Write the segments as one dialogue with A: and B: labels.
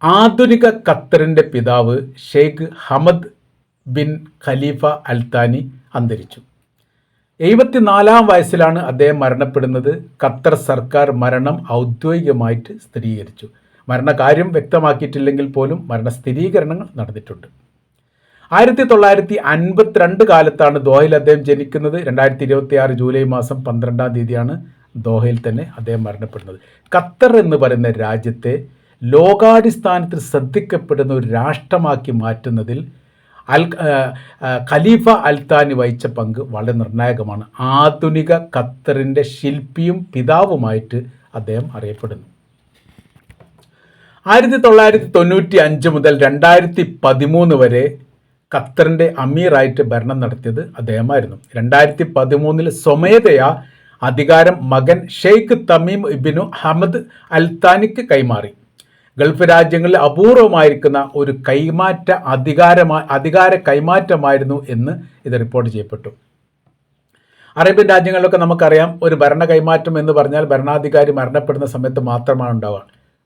A: ആധുനിക ഖത്തറിൻ്റെ പിതാവ് Sheikh Hamad bin Khalifa അൽ താനി അന്തരിച്ചു. 74-ാം വയസ്സിലാണ് അദ്ദേഹം മരണപ്പെടുന്നത്. ഖത്തർ സർക്കാർ മരണം ഔദ്യോഗികമായിട്ട് സ്ഥിരീകരിച്ചു. മരണകാര്യം വ്യക്തമാക്കിയിട്ടില്ലെങ്കിൽ പോലും മരണ സ്ഥിരീകരണങ്ങൾ നടന്നിട്ടുണ്ട്. 1952 കാലത്താണ് ദോഹയിൽ അദ്ദേഹം ജനിക്കുന്നത്. 2026 ജൂലൈ മാസം 12-ാം തീയതിയാണ് ദോഹയിൽ തന്നെ അദ്ദേഹം മരണപ്പെടുന്നത്. ഖത്തർ എന്ന് പറയുന്ന രാജ്യത്തെ ലോകാടിസ്ഥാനത്തിൽ ശ്രദ്ധിക്കപ്പെടുന്ന ഒരു രാഷ്ട്രമാക്കി മാറ്റുന്നതിൽ ഖലീഫ അൽ താനി വഹിച്ച പങ്ക് വളരെ നിർണായകമാണ്. ആധുനിക ഖത്തറിൻ്റെ ശില്പിയും പിതാവുമായിട്ട് അദ്ദേഹം അറിയപ്പെടുന്നു. 1995 മുതൽ 2013 വരെ ഖത്തറിൻ്റെ അമീറായിട്ട് ഭരണം നടത്തിയത് അദ്ദേഹമായിരുന്നു. 2013 സ്വമേധയാ അധികാരം മകൻ Sheikh Tamim Ibnu Hamad Al താനിക്ക് കൈമാറി. ഗൾഫ് രാജ്യങ്ങളിൽ അപൂർവമായിരിക്കുന്ന ഒരു അധികാര കൈമാറ്റമായിരുന്നു എന്ന് ഇത് റിപ്പോർട്ട് ചെയ്യപ്പെട്ടു. അറേബ്യൻ രാജ്യങ്ങളിലൊക്കെ നമുക്കറിയാം, ഒരു ഭരണ കൈമാറ്റം എന്ന് പറഞ്ഞാൽ ഭരണാധികാരി മരണപ്പെടുന്ന സമയത്ത് മാത്രമാണ് ഉണ്ടാവുക.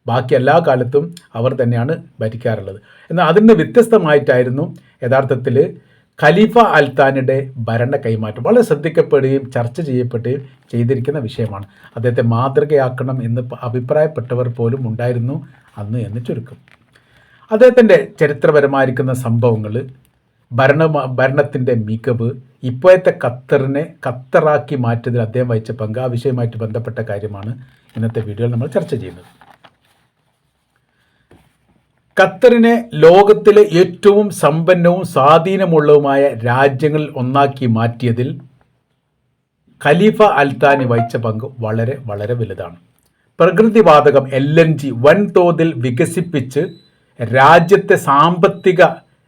A: ബാക്കി എല്ലാ കാലത്തും അവർ തന്നെയാണ് ഭരിക്കാറുള്ളത്. എന്നാൽ അതിന് വ്യത്യസ്തമായിട്ടായിരുന്നു യഥാർത്ഥത്തിൽ ഖലീഫ അൽ താനിയുടെ ഭരണ കൈമാറ്റം. വളരെ ശ്രദ്ധിക്കപ്പെടുകയും ചർച്ച ചെയ്യപ്പെടുകയും ചെയ്തിരിക്കുന്ന വിഷയമാണ്. അദ്ദേഹത്തെ മാതൃകയാക്കണം എന്ന് അഭിപ്രായപ്പെട്ടവർ പോലും ഉണ്ടായിരുന്നു അന്ന് എന്ന് ചുരുക്കം. അദ്ദേഹത്തിൻ്റെ ചരിത്രപരമായിരിക്കുന്ന സംഭവങ്ങൾ, ഭരണത്തിൻ്റെ മികവ്, ഇപ്പോഴത്തെ ഖത്തറിനെ ഖത്തറാക്കി മാറ്റിയതിൽ അദ്ദേഹം വഹിച്ച പങ്ക്, ആ വിഷയവുമായിട്ട് ബന്ധപ്പെട്ട കാര്യമാണ് ഇന്നത്തെ വീഡിയോയിൽ നമ്മൾ ചർച്ച ചെയ്യുന്നത്. ഖത്തറിനെ ലോകത്തിലെ ഏറ്റവും സമ്പന്നവും സ്വാധീനമുള്ളതുമായ രാജ്യങ്ങളിൽ ഒന്നാക്കി മാറ്റിയതിൽ ഖലീഫ അൽ താനി വഹിച്ച പങ്ക് വളരെ വളരെ വലുതാണ്. പ്രകൃതിവാതകം LNG വൻതോതിൽ വികസിപ്പിച്ച് രാജ്യത്തെ സാമ്പത്തിക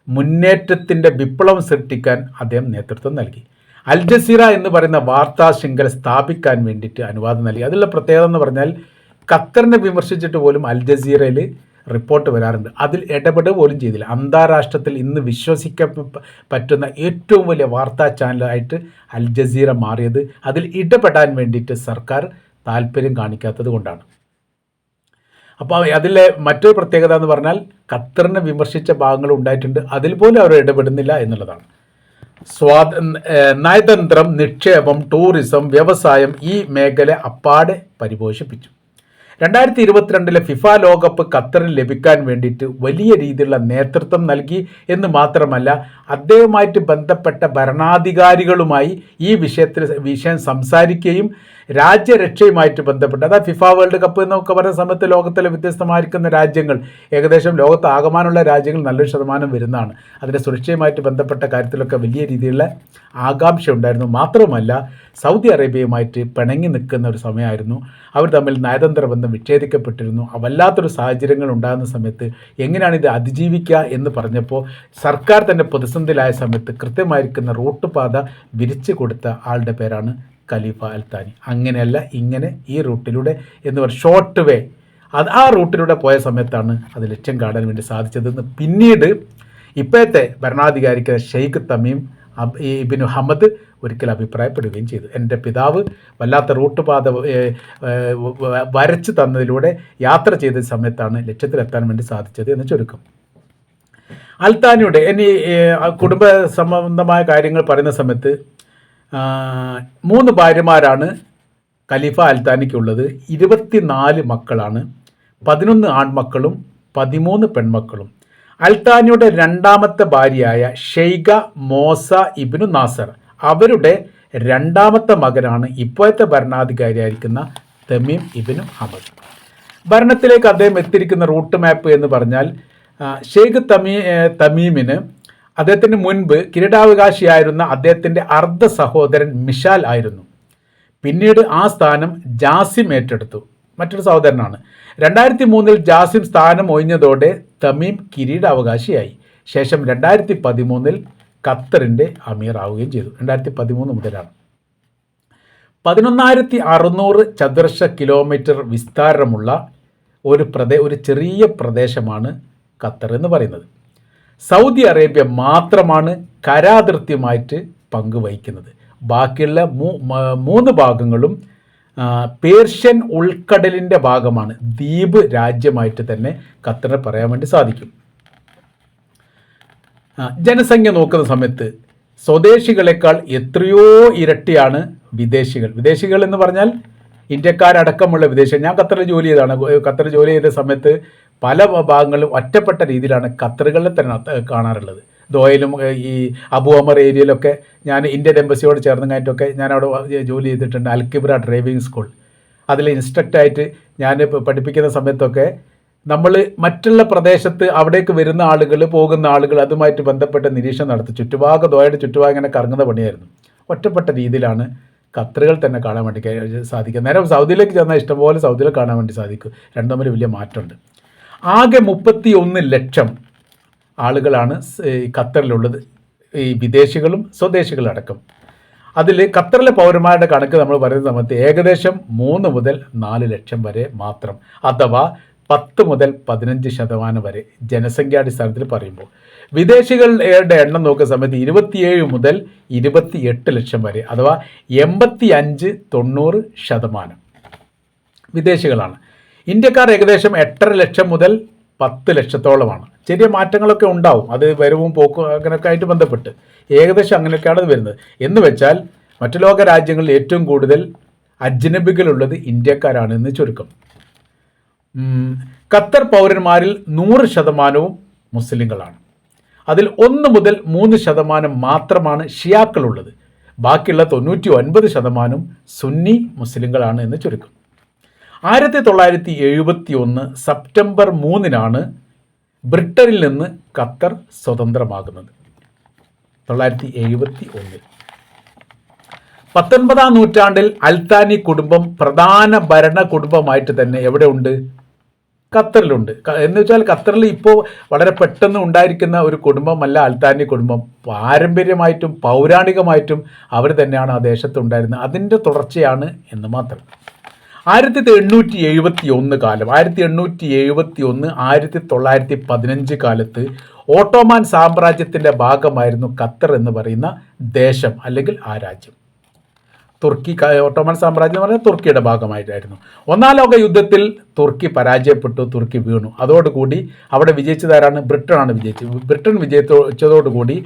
A: മുന്നേറ്റത്തിൻ്റെ വിപ്ലവം സൃഷ്ടിക്കാൻ അദ്ദേഹം നേതൃത്വം നൽകി. അൽ ജസീറ എന്ന് പറയുന്ന വാർത്താ ശൃംഖല സ്ഥാപിക്കാൻ വേണ്ടിയിട്ട് അനുവാദം നൽകി. അതിലുള്ള പ്രത്യേകത എന്ന് പറഞ്ഞാൽ ഖത്തറിനെ വിമർശിച്ചിട്ട് പോലും അൽ ജസീറയിൽ റിപ്പോർട്ട് വരാറുണ്ട്. അതിൽ ഇടപെടുക പോലും ചെയ്തില്ല. അന്താരാഷ്ട്രത്തിൽ ഇന്ന് വിശ്വസിക്കാൻ പറ്റുന്ന ഏറ്റവും വലിയ വാർത്താ ചാനലായിട്ട് അൽ ജസീറ മാറിയത് അതിൽ ഇടപെടാൻ വേണ്ടിയിട്ട് സർക്കാർ താല്പര്യം കാണിക്കാത്തത് കൊണ്ടാണ്. അപ്പോൾ അതിലെ മറ്റൊരു പ്രത്യേകത എന്ന് പറഞ്ഞാൽ ഖത്തറിനെ വിമർശിച്ച ഭാഗങ്ങൾ ഉണ്ടായിട്ടുണ്ട്, അതിൽ പോലും അവർ ഇടപെടുന്നില്ല എന്നുള്ളതാണ്. നയതന്ത്രം, നിക്ഷേപം, ടൂറിസം, വ്യവസായം ഈ മേഖല അപ്പാടെ പരിപോഷിപ്പിച്ചു. 2022 ഫിഫ ലോകകപ്പ് ഖത്തറിന് ലഭിക്കാൻ വേണ്ടിയിട്ട് വലിയ രീതിയിലുള്ള നേതൃത്വം നൽകി എന്ന് മാത്രമല്ല, അദ്ദേഹവുമായിട്ട് ബന്ധപ്പെട്ട ഭരണാധികാരികളുമായി ഈ വിഷയം സംസാരിക്കുകയും രാജ്യരക്ഷയുമായിട്ട് ബന്ധപ്പെട്ട്, അതായത് ഫിഫ വേൾഡ് കപ്പ് എന്നൊക്കെ പറയുന്ന സമയത്ത് ലോകത്തിലെ വ്യത്യസ്തമായിരിക്കുന്ന രാജ്യങ്ങൾ, ഏകദേശം ലോകത്ത് ആകമാനമുള്ള രാജ്യങ്ങൾ നല്ലൊരു ശതമാനം വരുന്നതാണ്. അതിൻ്റെ സുരക്ഷയുമായിട്ട് ബന്ധപ്പെട്ട കാര്യത്തിലൊക്കെ വലിയ രീതിയിലുള്ള ആകാംക്ഷ ഉണ്ടായിരുന്നു. മാത്രമല്ല സൗദി അറേബ്യയുമായിട്ട് പിണങ്ങി നിൽക്കുന്ന ഒരു സമയമായിരുന്നു. അവർ തമ്മിൽ നയതന്ത്ര ബന്ധം വിച്ഛേദിക്കപ്പെട്ടിരുന്നു. വല്ലാത്തൊരു സാഹചര്യങ്ങൾ ഉണ്ടാകുന്ന സമയത്ത് എങ്ങനെയാണ് ഇത് അതിജീവിക്കുക എന്ന് പറഞ്ഞപ്പോൾ സർക്കാർ തന്നെ പ്രതിസന്ധിയിലായ സമയത്ത് കൃത്യമായിരിക്കുന്ന റൂട്ട് പാത വിരിച്ചു കൊടുത്ത ആളുടെ പേരാണ് ഖലീഫ അൽ താനി. അങ്ങനെയല്ല ഇങ്ങനെ ഈ റൂട്ടിലൂടെ എന്ന് പറയുക ഷോർട്ട് വേ, ആ റൂട്ടിലൂടെ പോയ സമയത്താണ് അത് ലക്ഷ്യം കാണാൻ വേണ്ടി സാധിച്ചതെന്ന് പിന്നീട് ഇപ്പോഴത്തെ ഭരണാധികാരിക്ക് ഷെയ്ഖ് തമീം ഇബ്നു ഹമദ് ഒരിക്കൽ അഭിപ്രായപ്പെടുകയും ചെയ്തു. എൻ്റെ പിതാവ് വല്ലാത്ത റൂട്ട് പാത വരച്ച് തന്നതിലൂടെ യാത്ര ചെയ്ത സമയത്താണ് ലക്ഷ്യത്തിലെത്താൻ വേണ്ടി സാധിച്ചത് എന്ന് ചുരുക്കം. അൽ താനിയുടെ കുടുംബ സംബന്ധമായ കാര്യങ്ങൾ പറയുന്ന സമയത്ത് 3 ഭാര്യമാരാണ് ഖലീഫ അൽ താനിക്കുള്ളത്. 24 മക്കളാണ്, 11 ആൺമക്കളും 13 പെൺമക്കളും. അൽ താനിയുടെ രണ്ടാമത്തെ ഭാര്യയായ ഷെയ്ഖ മോസ ഇബ്നു നാസർ, അവരുടെ രണ്ടാമത്തെ മകനാണ് ഇപ്പോഴത്തെ ഭരണാധികാരിയായിരിക്കുന്ന തമീം ഇബ്നു ഹമദ്. ഭരണത്തിലേക്ക് അദ്ദേഹം എത്തിയിരിക്കുന്ന റൂട്ട് മാപ്പ് എന്ന് പറഞ്ഞാൽ ഷെയ്ഖ് തമീമിന് അദ്ദേഹത്തിന് മുൻപ് കിരീടാവകാശിയായിരുന്ന അദ്ദേഹത്തിൻ്റെ അർദ്ധ സഹോദരൻ മിഷാൽ ആയിരുന്നു. പിന്നീട് ആ സ്ഥാനം ജാസിം ഏറ്റെടുത്തു, മറ്റൊരു സഹോദരനാണ്. 2003 ജാസിം സ്ഥാനം ഒഴിഞ്ഞതോടെ തമീം കിരീടാവകാശിയായി. ശേഷം 2013 ഖത്തറിൻ്റെ അമീർ ആവുകയും ചെയ്തു. 2013 മുതലാണ്. 11,600 ചതുരശ്ര കിലോമീറ്റർ വിസ്താരമുള്ള ഒരു ചെറിയ പ്രദേശമാണ് ഖത്തർ എന്ന് പറയുന്നത്. സൗദി അറേബ്യ മാത്രമാണ് കരാതിർത്തിയുമായിട്ട് പങ്കുവഹിക്കുന്നത്. ബാക്കിയുള്ള 3 ഭാഗങ്ങളും പേർഷ്യൻ ഉൾക്കടലിൻ്റെ ഭാഗമാണ്. ദ്വീപ് രാജ്യമായിട്ട് തന്നെ ഖത്തറിനെ പറയാൻ വേണ്ടി സാധിക്കും. ജനസംഖ്യ നോക്കുന്ന സമയത്ത് സ്വദേശികളെക്കാൾ എത്രയോ ഇരട്ടിയാണ് വിദേശികൾ. വിദേശികൾ എന്ന് പറഞ്ഞാൽ ഇന്ത്യക്കാരടക്കമുള്ള വിദേശം. ഞാൻ ഖത്തറിൽ ജോലി ചെയ്തതാണ്. ഖത്തറിൽ ജോലി ചെയ്ത സമയത്ത് പല ഭാഗങ്ങളിലും ഒറ്റപ്പെട്ട രീതിയിലാണ് ഖത്തറുകളിൽ തന്നെ കാണാറുള്ളത്. ദോഹയിലും ഈ അബു അമർ ഏരിയയിലൊക്കെ ഞാൻ ഇന്ത്യൻ എംബസിയോട് ചേർന്ന് കഴിഞ്ഞിട്ടൊക്കെ ഞാൻ അവിടെ ജോലി ചെയ്തിട്ടുണ്ട്. അൽക്കിബ്ര ഡ്രൈവിംഗ് സ്കൂൾ, അതിൽ ഇൻസ്ട്രക്ടറായിട്ട് ഞാൻ പഠിപ്പിക്കുന്ന സമയത്തൊക്കെ നമ്മൾ മറ്റുള്ള പ്രദേശത്ത് അവിടേക്ക് വരുന്ന ആളുകൾ, പോകുന്ന ആളുകൾ അതുമായിട്ട് ബന്ധപ്പെട്ട നിരീക്ഷണം നടത്തി ദോഹയുടെ ചുറ്റുഭാഗം ഇങ്ങനെ കറങ്ങുന്ന പണിയായിരുന്നു. ഒറ്റപ്പെട്ട രീതിയിലാണ് ഖത്തറുകൾ തന്നെ കാണാൻ വേണ്ടി സാധിക്കുക. നേരം സൗദിയിലേക്ക് ചെന്നാൽ ഇഷ്ടംപോലെ സൗദിയിൽ കാണാൻ വേണ്ടി സാധിക്കും. രണ്ടും തമ്മിൽ വലിയ മാറ്റമുണ്ട്. ആകെ 31 ലക്ഷം ആളുകളാണ് ഖത്തറിലുള്ളത്, ഈ വിദേശികളും സ്വദേശികളും അടക്കം. അതിൽ ഖത്തറിലെ പൗരന്മാരുടെ കണക്ക് നമ്മൾ പറയുന്ന സമയത്ത് ഏകദേശം 3 മുതൽ 4 ലക്ഷം വരെ മാത്രം, അഥവാ 10 മുതൽ 15% വരെ ജനസംഖ്യാടിസ്ഥാനത്തിൽ പറയുമ്പോൾ. വിദേശികളുടെ എണ്ണം നോക്കുന്ന സമയത്ത് 27 മുതൽ 28 ലക്ഷം വരെ, അഥവാ 85-90% വിദേശികളാണ്. ഇന്ത്യക്കാർ ഏകദേശം 8.5 ലക്ഷം മുതൽ 10 ലക്ഷത്തോളമാണ്. ചെറിയ മാറ്റങ്ങളൊക്കെ ഉണ്ടാവും, അത് വരവും പോക്കും അങ്ങനെയൊക്കെ ആയിട്ട് ബന്ധപ്പെട്ട് ഏകദേശം അങ്ങനെയൊക്കെയാണ് അത് വരുന്നത്. എന്ന് വെച്ചാൽ മറ്റു ലോക രാജ്യങ്ങളിൽ ഏറ്റവും കൂടുതൽ അജ്നബികളുള്ളത് ഇന്ത്യക്കാരാണ് എന്ന് ചുരുക്കം. ഖത്തർ പൗരന്മാരിൽ 100% മുസ്ലിങ്ങളാണ്. അതിൽ 1 മുതൽ 3% മാത്രമാണ് ഷിയാക്കളുള്ളത്. ബാക്കിയുള്ള 99% സുന്നി മുസ്ലിങ്ങളാണ് എന്ന് ചുരുക്കം. 1971 സെപ്റ്റംബർ 3 ബ്രിട്ടനിൽ നിന്ന് ഖത്തർ സ്വതന്ത്രമാകുന്നത്. 1971. 19-ാം നൂറ്റാണ്ടിൽ അൽത്താനി കുടുംബം പ്രധാന ഭരണ കുടുംബമായിട്ട് തന്നെ എവിടെ ഉണ്ട്? ഖത്തറിലുണ്ട്. എന്ന് വെച്ചാൽ ഖത്തറിൽ ഇപ്പോൾ വളരെ പെട്ടെന്ന് ഉണ്ടായിരിക്കുന്ന ഒരു കുടുംബമല്ല അൽത്താനി കുടുംബം. പാരമ്പര്യമായിട്ടും പൗരാണികമായിട്ടും അവർ തന്നെയാണ് ആ ദേശത്തുണ്ടായിരുന്നത്. അതിൻ്റെ തുടർച്ചയാണ് എന്ന് മാത്രം. 1871 കാലം, 1915 കാലത്ത് ഓട്ടോമാൻ സാമ്രാജ്യത്തിൻ്റെ ഭാഗമായിരുന്നു ഖത്തർ എന്ന് പറയുന്ന ദേശം അല്ലെങ്കിൽ ആ രാജ്യം. തുർക്കി, ഓട്ടോമൻ സാമ്രാജ്യം എന്ന് പറഞ്ഞാൽ തുർക്കിയുടെ ഭാഗമായിട്ടായിരുന്നു. 1-ാം ലോക യുദ്ധത്തിൽ തുർക്കി പരാജയപ്പെട്ടു, തുർക്കി വീണു. അതോടുകൂടി അവിടെ വിജയിച്ചതാരാണ്? ബ്രിട്ടനാണ് വിജയിച്ചത്. ബ്രിട്ടൻ വിജയിച്ചതോടുകൂടി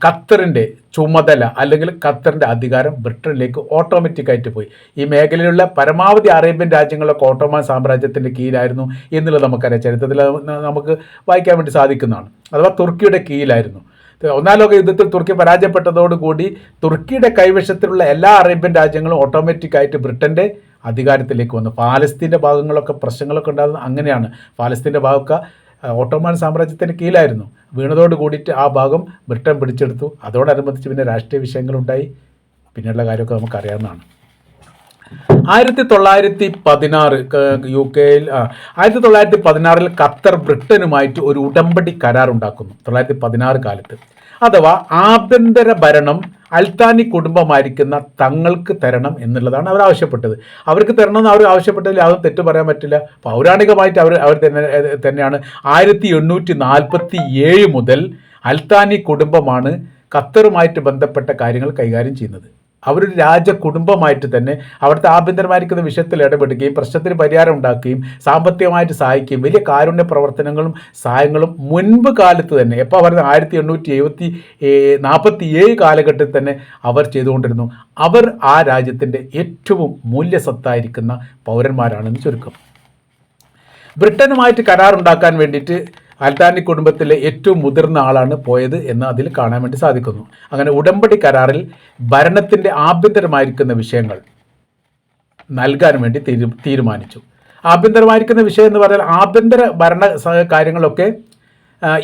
A: ഖത്തറിൻ്റെ ചുമതല അല്ലെങ്കിൽ ഖത്തറിൻ്റെ അധികാരം ബ്രിട്ടനിലേക്ക് ഓട്ടോമാറ്റിക്കായിട്ട് പോയി. ഈ മേഖലയിലുള്ള പരമാവധി അറേബ്യൻ രാജ്യങ്ങളൊക്കെ ഓട്ടോമാൻ സാമ്രാജ്യത്തിൻ്റെ കീഴിലായിരുന്നു എന്നുള്ളത് നമുക്കറിയാം. ചരിത്രത്തിൽ നമുക്ക് വായിക്കാൻ വേണ്ടി സാധിക്കുന്നതാണ്. അഥവാ തുർക്കിയുടെ കീഴിലായിരുന്നു. 1-ാം ലോക യുദ്ധത്തിൽ തുർക്കി പരാജയപ്പെട്ടതോടുകൂടി തുർക്കിയുടെ കൈവശത്തിലുള്ള എല്ലാ അറേബ്യൻ രാജ്യങ്ങളും ഓട്ടോമാറ്റിക്കായിട്ട് ബ്രിട്ടൻ്റെ അധികാരത്തിലേക്ക് വന്നു. പാലസ്തീൻ്റെ ഭാഗങ്ങളൊക്കെ പ്രശ്നങ്ങളൊക്കെ ഉണ്ടാകുന്നത് അങ്ങനെയാണ്. പാലസ്തീൻ്റെ ഭാഗമൊക്കെ ഓട്ടോമാൻ സാമ്രാജ്യത്തിന് കീഴിലായിരുന്നു. വീണതോട് കൂടിയിട്ട് ആ ഭാഗം ബ്രിട്ടൻ പിടിച്ചെടുത്തു. അതോടനുബന്ധിച്ച് പിന്നെ രാഷ്ട്രീയ വിഷയങ്ങളുണ്ടായി. പിന്നെയുള്ള കാര്യമൊക്കെ നമുക്കറിയാവുന്നതാണ്. 1916 UK-യിൽ 1916 ഖത്തർ ബ്രിട്ടനുമായിട്ട് ഒരു ഉടമ്പടി കരാർ ഉണ്ടാക്കുന്നു. 1916 കാലത്ത്. അഥവാ ആഭ്യന്തര ഭരണം അൽത്താനി കുടുംബമായിരിക്കുന്ന തങ്ങൾക്ക് തരണം എന്നുള്ളതാണ് അവർ ആവശ്യപ്പെട്ടത്. അവർക്ക് തരണമെന്ന് അവർ ആവശ്യപ്പെട്ടതിൽ അതും തെറ്റ് പറയാൻ പറ്റില്ല. പൗരാണികമായിട്ട് അവർ തന്നെയാണ് 1847 മുതൽ അൽത്താനി കുടുംബമാണ് ഖത്തറുമായിട്ട് ബന്ധപ്പെട്ട കാര്യങ്ങൾ കൈകാര്യം ചെയ്യുന്നത്. അവരൊരു രാജകുടുംബമായിട്ട് തന്നെ അവിടുത്തെ ആഭ്യന്തരമായിരിക്കുന്ന വിഷയത്തിൽ ഇടപെടുകയും പ്രശ്നത്തിന് പരിഹാരം ഉണ്ടാക്കുകയും സാമ്പത്തികമായിട്ട് സഹായിക്കുകയും വലിയ കാരുണ്യ പ്രവർത്തനങ്ങളും സഹായങ്ങളും മുൻപ് കാലത്ത് തന്നെ, എപ്പോൾ അവർ 1847 കാലഘട്ടത്തിൽ തന്നെ അവർ ചെയ്തുകൊണ്ടിരുന്നു. അവർ ആ രാജ്യത്തിൻ്റെ ഏറ്റവും മൂല്യസത്തായിരിക്കുന്ന പൗരന്മാരാണെന്ന് ചുരുക്കം. ബ്രിട്ടനുമായിട്ട് കരാറുണ്ടാക്കാൻ വേണ്ടിയിട്ട് അൽത്താനി കുടുംബത്തിലെ ഏറ്റവും മുതിർന്ന ആളാണ് പോയത് എന്ന് അതിൽ കാണാൻ വേണ്ടി സാധിക്കുന്നു. അങ്ങനെ ഉടമ്പടി കരാറിൽ ഭരണത്തിൻ്റെ ആഭ്യന്തരമായിരിക്കുന്ന വിഷയങ്ങൾ നൽകാൻ വേണ്ടി തീരുമാനിച്ചു. ആഭ്യന്തരമായിരിക്കുന്ന വിഷയം എന്ന് പറഞ്ഞാൽ ആഭ്യന്തര ഭരണ കാര്യങ്ങളൊക്കെ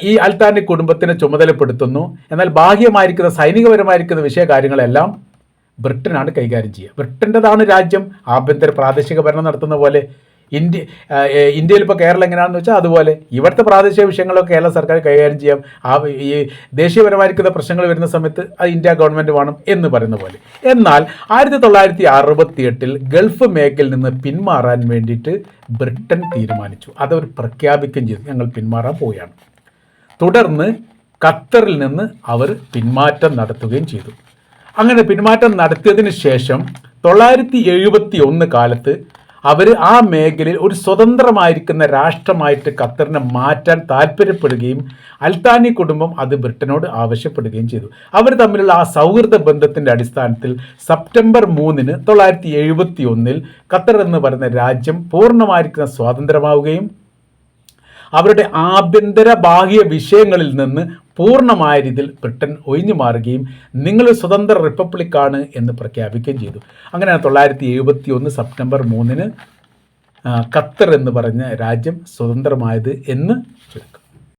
A: ഈ അൽത്താനി കുടുംബത്തിനെ ചുമതലപ്പെടുത്തുന്നു. എന്നാൽ ബാഹ്യമായിരിക്കുന്ന സൈനികപരമായിരിക്കുന്ന വിഷയകാര്യങ്ങളെല്ലാം ബ്രിട്ടനാണ് കൈകാര്യം ചെയ്യുക. ബ്രിട്ടൻ്റെതാണ് രാജ്യം. ആഭ്യന്തര പ്രാദേശിക ഭരണം നടത്തുന്ന പോലെ ഇന്ത്യയിൽ ഇപ്പോൾ കേരളം എങ്ങനെയാണെന്ന് വെച്ചാൽ അതുപോലെ ഇവിടുത്തെ പ്രാദേശിക വിഷയങ്ങളൊക്കെ കേരള സർക്കാർ കൈകാര്യം ചെയ്യാം. ഈ ദേശീയപരമായിരിക്കുന്ന പ്രശ്നങ്ങൾ വരുന്ന സമയത്ത് അത് ഇന്ത്യ ഗവൺമെൻറ് വേണം എന്ന് പറയുന്ന പോലെ. എന്നാൽ 1968 ഗൾഫ് മേഖലയിൽ നിന്ന് പിന്മാറാൻ വേണ്ടിയിട്ട് ബ്രിട്ടൻ തീരുമാനിച്ചു. അതവർ പ്രഖ്യാപിക്കുകയും ചെയ്തു, ഞങ്ങൾ പിന്മാറാൻ പോവുകയാണ്. തുടർന്ന് ഖത്തറിൽ നിന്ന് അവർ പിന്മാറ്റം നടത്തുകയും ചെയ്തു. അങ്ങനെ പിന്മാറ്റം നടത്തിയതിന് ശേഷം 971 കാലത്ത് അവർ ആ മേഖലയിൽ ഒരു സ്വതന്ത്രമായിരിക്കുന്ന രാഷ്ട്രമായിട്ട് ഖത്തറിനെ മാറ്റാൻ താല്പര്യപ്പെടുകയും അൽത്താനി കുടുംബം അത് ബ്രിട്ടനോട് ആവശ്യപ്പെടുകയും ചെയ്തു. അവർ തമ്മിലുള്ള ആ സൗഹൃദ ബന്ധത്തിൻ്റെ അടിസ്ഥാനത്തിൽ സെപ്റ്റംബർ 3 971 ഖത്തർ എന്ന് പറയുന്ന രാജ്യം പൂർണ്ണമായിരിക്കുന്ന സ്വാതന്ത്ര്യമാവുകയും അവരുടെ ആഭ്യന്തര ബാഹ്യ വിഷയങ്ങളിൽ നിന്ന് പൂർണ്ണമായ രീതിയിൽ ബ്രിട്ടൻ ഒഴിഞ്ഞു മാറുകയും നിങ്ങൾ സ്വതന്ത്ര റിപ്പബ്ലിക്കാണ് എന്ന് പ്രഖ്യാപിക്കുകയും ചെയ്തു. അങ്ങനെയാണ് 971 സെപ്റ്റംബർ 3 ഖത്തർ എന്ന് പറഞ്ഞ രാജ്യം സ്വതന്ത്രമായത് എന്ന് ചുരുക്കം.